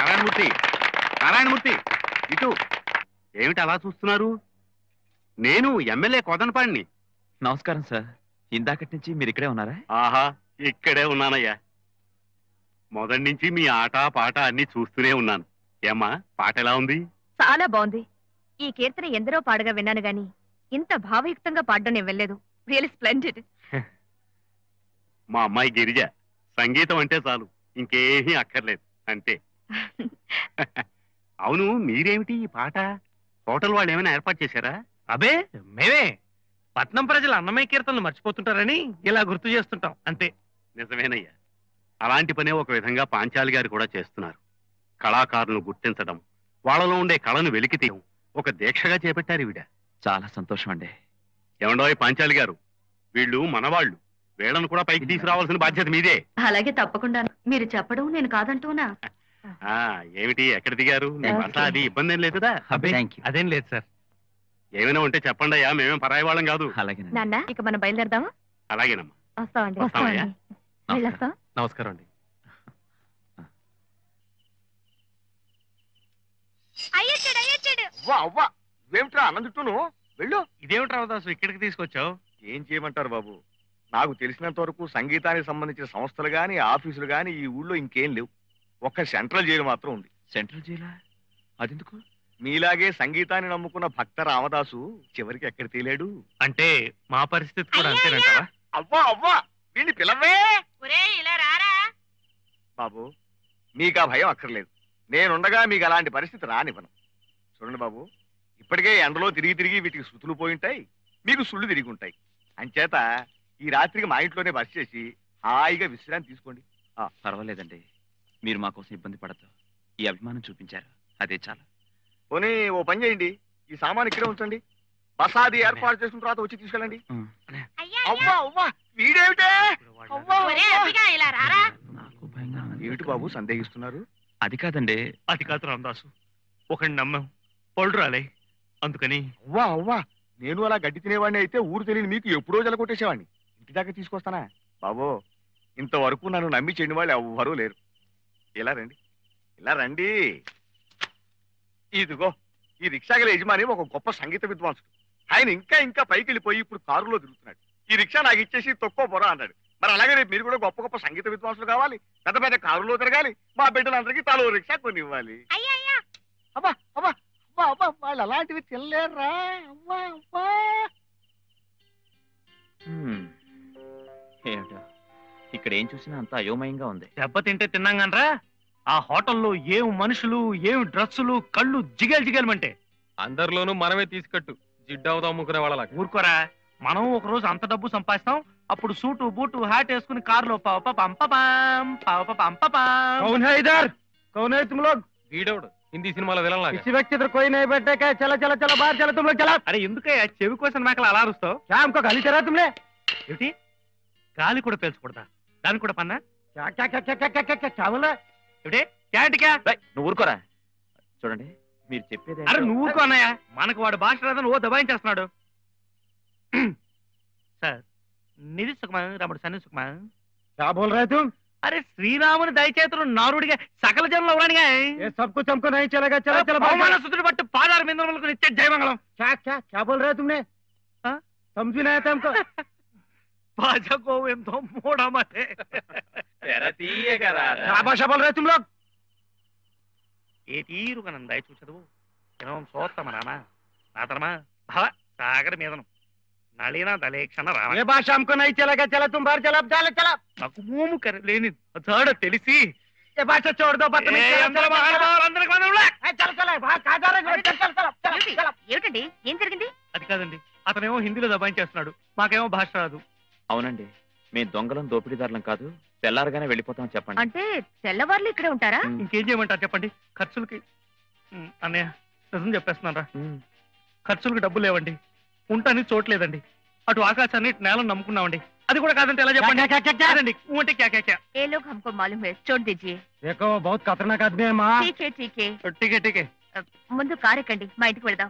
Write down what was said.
నారాయణమూర్తి, నారాయణమూర్తి, ఇటు ఏమిటి అలా చూస్తున్నారు? నేను ఎమ్మెల్యే కోదనపాడిని. నమస్కారం సార్. ఇందాకటి నుంచి మీరు ఇక్కడే ఉన్నారా? ఆహా, ఇక్కడే ఉన్నానయ్యా. మొదటి నుంచి మీ ఆట పాట అన్ని చూస్తూనే ఉన్నాను. ఏమ్మా, పాట ఎలా ఉంది? చాలా బాగుంది. ఈ కీర్తన ఎందరో పాడగా విన్నాను గాని ఇంత భావయుక్తంగా పాడడం నేను వెళ్ళలేదు. Real splendid. మా అమ్మాయి గిరిజ సంగీతం అంటే చాలు, ఇంకేమీ అక్కర్లేదు అంతే. అవును, మీరేమిటి ఈ పాట హోటల్ వాళ్ళు ఏమైనా ఏర్పాటు చేశారా? అబే మేమే పట్నం ప్రజలు అన్నమయ్య కీర్తనలు మర్చిపోతుంటారని ఇలా గుర్తు చేస్తుంటాం అంతే. నిజమేనయ్యా, అలాంటి పనే ఒక విధంగా పాంచాలి గారు కూడా చేస్తున్నారు. కళాకారులను గుర్తించడం, వాళ్ళలో ఉండే కళను వెలికితీయడం ఒక దీక్షగా చేపట్టారు ఈవిడ. చాలా సంతోషం అండి. ఏమండోయ్ పాంచాలి గారు, వీళ్ళు మనవాళ్ళు, వీళ్ళను కూడా పైకి తీసుకురావాల్సిన బాధ్యత మీదే. అలాగే తప్పకుండా. మీరు చెప్పడం నేను కాదంటూనా? ఏమిటి, ఎక్కడ దిగారు? మీ బస అది ఇబ్బంది ఏం లేదు కదా? అబే అదేం లేదు సార్. ఏమైనా ఉంటే చెప్పండి అయ్యా, మేమేం పరాయి వాళ్ళం కాదు. అలాగే నాన్న, ఇక మనం బయలుదేరదామా? అలాగేనమ్మా. వస్తామండి. వస్తామయ్యా. వెళ్ళొస్తాం. నమస్కారం అండి. అవ్వా ఇవేమిట్రా అన్నందుట్టును వెళ్ళు. ఇదేమిటి రామదాసు ఇక్కడికి తీసుకొచ్చావు? ఏం చేయమంటారు బాబు, నాకు తెలిసినంత వరకు సంగీతానికి సంబంధించిన సంస్థలు గాని ఆఫీసులు గాని ఈ ఊళ్ళో ఇంకేం లేవు. ఒక్క సెంట్రల్ జైలు మాత్రం ఉంది. సెంట్రల్ జైలా? అదెందుకు? మీలాగే సంగీతాన్ని నమ్ముకున్న భక్త రామదాసు చివరికి ఎక్కడ తేలాడు. అంటే మా పరిస్థితి కూడా అంతేనంటావా? అవ్వా వీడిని పిలవే. బాబు, మీకు ఆ భయం అక్కర్లేదు. నేనుండగా మీకు అలాంటి పరిస్థితి రానివ్వను. చూడండి బాబు, ఇప్పటికే ఎండలో తిరిగి తిరిగి వీటికి శృతులు పోయింటాయి, మీకు సుళ్ళు తిరిగి ఉంటాయి. అంచేత ఈ రాత్రికి మా ఇంట్లోనే బస్ చేసి హాయిగా విశ్రాంతి తీసుకోండి. పర్వాలేదండి, మీరు మా కోసం ఇబ్బంది పడద్దు. ఈ అభిమానం చూపించారు, అదే చాలు. పోనీ ఓ పని చేయండి, ఈ సామాన్ ఇక్కడే ఉంచండి. బసాది ఏర్పాటు చేసుకున్న తర్వాత వచ్చి తీసుకెళ్ళండి. అవ్వా వీడేమిటే? నాకు భయంగా ఉంది. ఏమిటి బాబు సందేహిస్తున్నారు? అది కాదండి. అది కాదు రామదాసు, ఒకటి నమ్మాం పళ్ళు రాలే, అందుకని. అవ్వా నేను అలా గడ్డి తినేవాడిని అయితే ఊరు తెలియని మీకు ఎప్పుడో జలకొట్టేసేవాడిని. ఇంటి దాకా తీసుకొస్తానా బాబు? ఇంతవరకు నన్ను నమ్మి చెండి వాళ్ళు ఎవ్వరూ లేరు. ఇలా రండి. ఇదిగో ఈ రిక్షాగల యజమాని ఒక గొప్ప సంగీత విద్వాంసుడు. ఆయన ఇంకా పైకి వెళ్ళిపోయి ఇప్పుడు కారులో తిరుగుతున్నాడు. ఈ రిక్షా నాకు ఇచ్చేసి తక్కువ పొరా అన్నాడు. మరి అలాగే రేపు మీరు కూడా గొప్ప సంగీత విద్వాంసులు కావాలి, పెద్ద పెద్ద కారులో తిరగాలి, మా బిడ్డలందరికీ తలో రిక్షా కొని ఇవ్వాలి. అబ్బా వాళ్ళు అలాంటివి తినలేరా? ఏమిటో ఇక్కడ ఏం చూసినా అంత అయోమయంగా ఉంది. దెబ్బతింటే తిన్నాం గనరా, ఆ హోటల్లో ఏం మనుషులు, ఏం డ్రస్సులు, కళ్ళు జిగేలమంటే. అందరిలోనూ మనమే తీసుకట్టు, జిడ్డవుదాం అమ్ముకునే వాళ్ళ. ఊరుకోరా, మనం ఒక రోజు అంత డబ్బు సంపాదిస్తాం, అప్పుడు సూటు బూటు హ్యాట్ వేసుకుని కారులో వీడవుడు హిందీ సినిమాలో విలన్ లాగా. అరే ఎందుకయ్యా చెవి కోసం మేకలు అలా అరుస్తావు? ఏమిటి, గాలి కూడా పేల్చకూడదా? దానికి కూడా పన్నా? నువ్వు ఊరుకోరా. చూడండి, మీరు చెప్పేది. అరే నువ్వు ఊరుకో అన్నయ్య, మనకు వాడు భాష రాదని ఓ దబాయించేస్తున్నాడు. సార్, నిధి సుఖమా, రాముడు సన్ని సుఖమా? అరే శ్రీరాముని దయచేతులు నారుడిగా సకల జనంలో అవమానసుతుడు పట్టు పాదాల మీద నిత్య జయమంగళం. ఎంతో మూడమతే ఏ తీరుగనం దయచూ చదువు వినవం సోత్తమ రామా నాతరమా భవ సాగర మీదనం నళిన దలేక్షణ రామ. ఏ భాష నాకు మోము లేని అదాడ తెలిసి ఏమిటండి, ఏం జరిగింది? అది కాదండి, అతనేమో హిందీలో దబాయించేస్తున్నాడు, మాకేమో భాష రాదు. అవునండి, మేము దొంగలం దోపిడీదారులం కాదు, తెల్లారగానే వెళ్ళిపోతాం చెప్పండి. అంటే తెల్లవార్లు ఇక్కడే ఉంటారా? ఇంకేం చేయమంటారు చెప్పండి? ఖర్చులకి. అన్నయ్య నిజం చెప్పేస్తున్నారా, ఖర్చులకు డబ్బు లేవండి, ఉంటాని చోట్లేదండి, అటు ఆకాశాన్ని నేలను నమ్ముకున్నామండి. అది కూడా కాదంటే ఎలా చెప్పండి? ఏ లోग हमको मालूम है, छोड़ दीजिए. देखो बहुत खतरनाक आदमी है माँ. ठीक है ठीक है. ముందు కారు ఎక్కండి, మా ఇంటికి వెళ్దాం.